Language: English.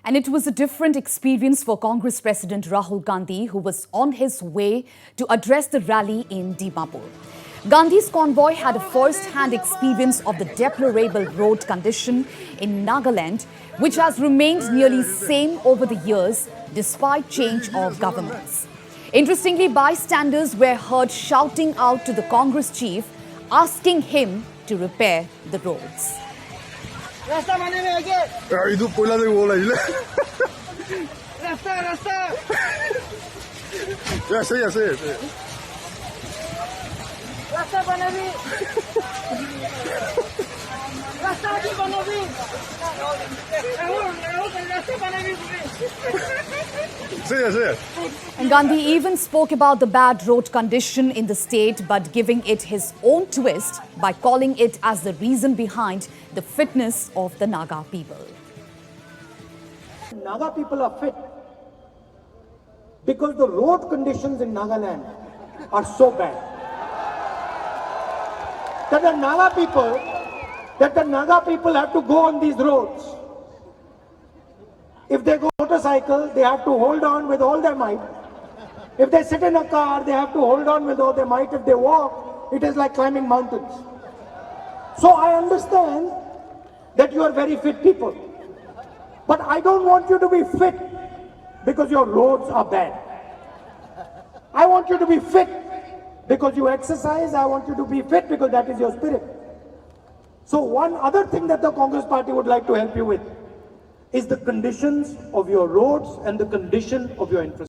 And it was a different experience for Congress President Rahul Gandhi, who was on his way to address the rally in Dimapur. Gandhi's convoy had a first-hand experience of the deplorable road condition in Nagaland, which has remained nearly same over the years despite change of governments. Interestingly, bystanders were heard shouting out to the Congress chief, asking him to repair the roads. ಇದು ಪೊಲಾದೆ ಓಲಾಯಿಲ್ಲ ಸही है सही है रास्ता बने भी रास्ता भी बनो भी रास्ता बने भी सही है सही है And Gandhi even spoke about the bad road condition in the state, but giving it his own twist by calling it as the reason behind the fitness of the Naga people. Naga people are fit because the road conditions in Nagaland are so bad that the Naga people have to go on these roads. If they go motorcycle, they have to hold on with all their might. If they sit in a car, they have to hold on with all their might. If they walk, it is like climbing mountains. So I understand that you are very fit people. But I don't want you to be fit because your roads are bad. I want you to be fit because you exercise. I want you to be fit because that is your spirit. So one other thing that the Congress party would like to help you with is the conditions of your roads and the condition of your infrastructure.